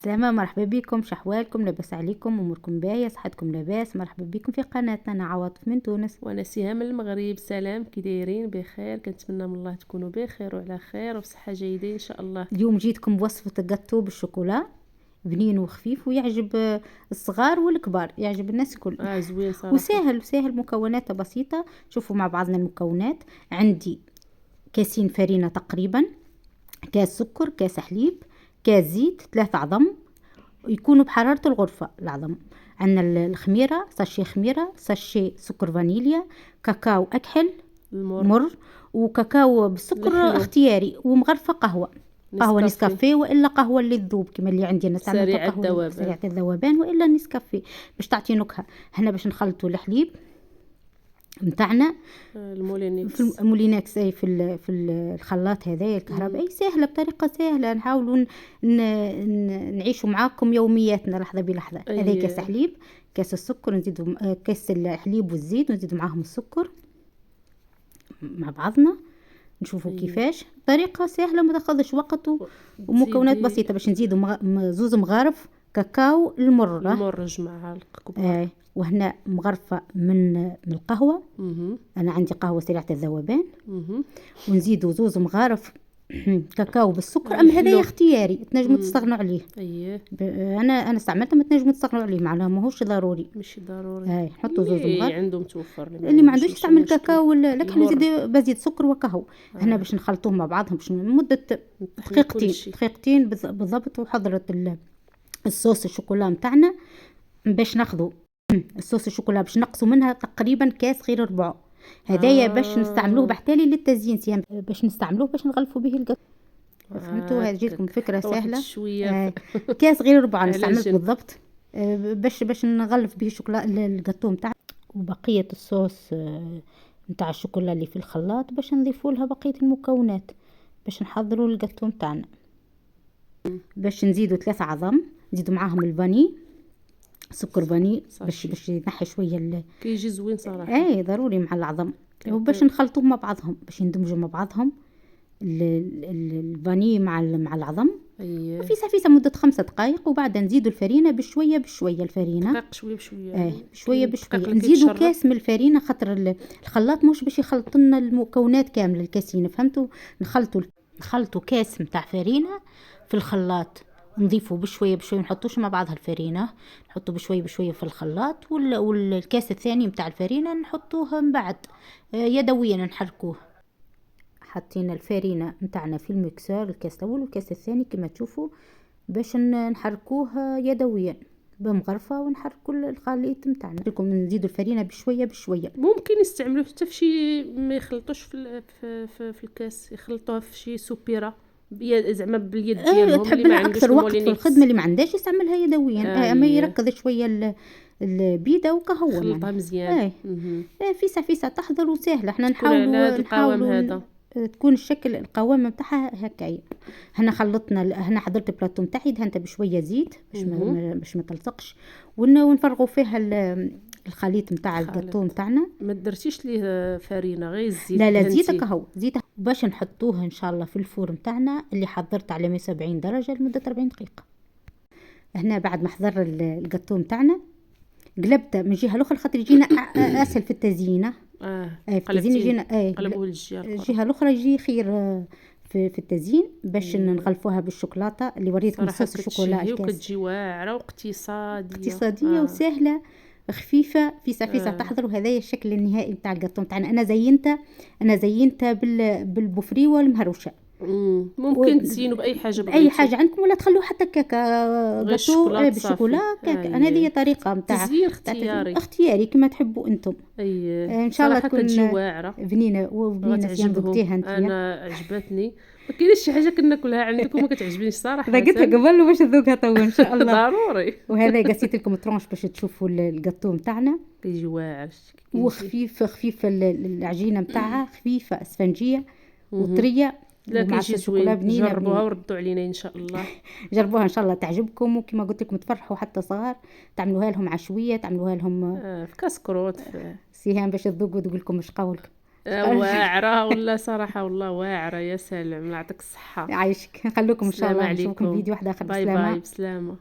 سلامة، مرحبا بكم. شحوالكم؟ لاباس عليكم؟ اموركم باهية؟ صحتكم لاباس؟ مرحبا بكم في قناتنا. انا عواطف من تونس. وانا سهام من المغرب. سلام، كي دايرين؟ بخير؟ كنتمنى من الله تكونوا بخير وعلى خير وبصحه جيده ان شاء الله. اليوم جيتكم بوصفة الجاتو بالشوكولا، بنين وخفيف ويعجب الصغار والكبار، يعجب الناس الكل. زوين صراحه. وسهل مكوناته بسيطة. شوفوا مع بعضنا المكونات. عندي كاسين فرينة تقريبا، كاس سكر، كاس حليب، كاس زيت، 3 عظم يكونوا بحرارة الغرفة العظم. عندنا الخميرة، ساشي خميرة، ساشي سكر فانيليا، كاكاو أكحل المر. مر، وكاكاو بالسكر الحلو. اختياري، ومغرفة قهوة نسكافيه. نسكافيه، والا قهوة اللي تذوب كما اللي عندي انا، استعملت سريع القهوة الذوبان. سريعة الذوبان والا نسكافيه باش تعطي نكهة. هنا باش نخلطوا الحليب متاعنا في المولينيكس. المولينكس، اي في الخلاط هذايا الكهربائي. سهله، بطريقه سهله. نحاولوا نعيشوا معاكم يومياتنا لحظه بلحظه. هذا اي. كاس حليب، كاس السكر، نزيدوا كاس الحليب والزيت، ونزيدوا معاهم السكر مع بعضنا. نشوفوا كيفاش طريقه سهله ما تاخذش وقت ومكونات تزيدي بسيطه. باش نزيدوا زوز مغارف كاكاو المر. المرج مع الكبار. وهنا مغرفه من القهوه. مهم. انا عندي قهوه سريعه الذوبان. مهم. ونزيدوا زوز مغارف كاكاو بالسكر. اما الحلو. هذا اختياري، تنجموا تستغنوا عليه. اييه. انا استعملته، ما تنجموا تستغنوا عليه، معناها ماهوش ضروري. ماشي ضروري. نحطوا زوز اللي مغارف. عنده متوفر، اللي ما عندوش ماشي يستعمل مشكل. كاكاو لكن المر. نزيد بزيد سكر وكهو. هنا باش نخلطوهم مع بعضهم باش مده نطحنوا كل شيء. دقيقتين بالضبط. وحضرت الصوص الشوكولا متاعنا. باش ناخذوا الصوص الشوكولا باش نقصوا منها تقريبا كاس غير ربع. هدايا باش نستعملوه بحتالي للتزيين، سيام باش نستعملوه باش نغلفوا به القطو. فهمتوا؟ هذه جاتكم فكره سهله. شويه. كاس غير ربع على نستعمل جنب. بالضبط. باش نغلف به الشوكولا القطو متاع. وبقيه الصوص متاع الشوكولا اللي في الخلاط باش نضيفوا لها بقيه المكونات باش نحضروا القطو متاعنا. باش نزيدوا 3 عظم، نزيدوا معاهم الفاني، سكر فاني باش ينحي شويه كيجي زوين صراحه. ضروري مع العظم. وباش نخلطوهم مع بعضهم باش يندمجوا مع بعضهم الفاني مع العظم. اييه. فيسا مده 5 دقائق. وبعد نزيدوا الفرينه بشويه الفرينه دقيق شويه بشويه. بشويه نزيدوا كاس من الفرينه، خاطر الخلاط مش باش يخلط لنا المكونات كامله الكاسين. فهمتوا؟ نخلطوا كاس نتاع فرينه في الخلاط، نضيفوا بشويه نحطوش مع بعضها الفرينه، نحطوا بشويه في الخلاط. والكاس الثاني نتاع الفرينه نحطوه من بعد يدويا نحركوه. حطينا الفرينه نتاعنا في المكسر، الكاس الاول والكاس الثاني كما تشوفوا، باش نحركوه يدويا بمغرفه ونحركوا الخليط نتاعنا. لكم نزيدوا الفرينه بشويه ممكن يستعملوه حتى في شي، ما يخلطوش في الكاس، يخلطوها في شي سوبيره زعما باليد ديالهم. تحب لها اكثر وقت في الخدمه، اللي ما عندهاش يستعملها يدويا. اما يركز شويه البيضه وكهو خلطها مزيان. فيسا تحضر وسهله. احنا نحاول هذا تكون الشكل القوام نتاعها هكايا. هنا هنا حضرت البلاطو نتاعي، دهنته بشويه زيت باش ما تلصقش. ونفرغوا فيها الخليط نتاع الجاتو نتاعنا. ما درتيش ليه فرينه، غير الزيت؟ لا زيت كهو، زيت باش نحطوه ان شاء الله في الفرن تاعنا اللي حضرت على 170 درجه لمده 40 دقيقه. هنا بعد ما حضر الجاتو نتاعنا قلبته من جهه الاخرى خاطر يجينا اسهل في التزيين. في التزيين يجينا قلبوه الجهه الاخرى يجي خير في التزيين. باش نغلفوها بالشوكولاته اللي وريتكم صوص الشوكولا. هي كتجي واعره واقتصاديه وسهله خفيفه فيسا تحضر. وهذا الشكل النهائي نتاع الجاتو نتاعنا. انا زينته بالبوفريوه المهروشه. ممكن تزينوا باي حاجه بغيتو، اي حاجه عندكم، ولا تخلوه حتى كاكا جاتو بالشوكولا كاكا. انا هذه طريقه نتاع تزيين اختياري كما تحبوا انتم. ان شاء الله تكون تجي واعره بنينه زين ذقتيها انت. انا عجبتني. ما كاينش شي حاجه كناكلها عندكم وما كتعجبنيش صراحه. ذقتها قبل باش نذوقها تو ان شاء الله. ضروري. وهذا قصيت لكم ترونش باش تشوفوا الجاتو نتاعنا. كيجي واعر وخفيفه العجينه نتاعها خفيفه اسفنجيه وطريه. لا كيجي زوين. جربوها وردوا علينا ان شاء الله. جربوها ان شاء الله تعجبكم. وكما قلت لكم تفرحوا حتى صغار. تعملوها لهم عشويه، تعملوها لهم في كاسكروت سيهان باش تذوقوا وتقول لكم اش قولك. واعره ولا صراحه والله واعره. يا سلام، الله يعطيك الصحه. عايشك، نخليكم ان شاء السلام الله نشوفكم عليكم. فيديو واحد اخر. باي بسلامه. باي، بسلامه.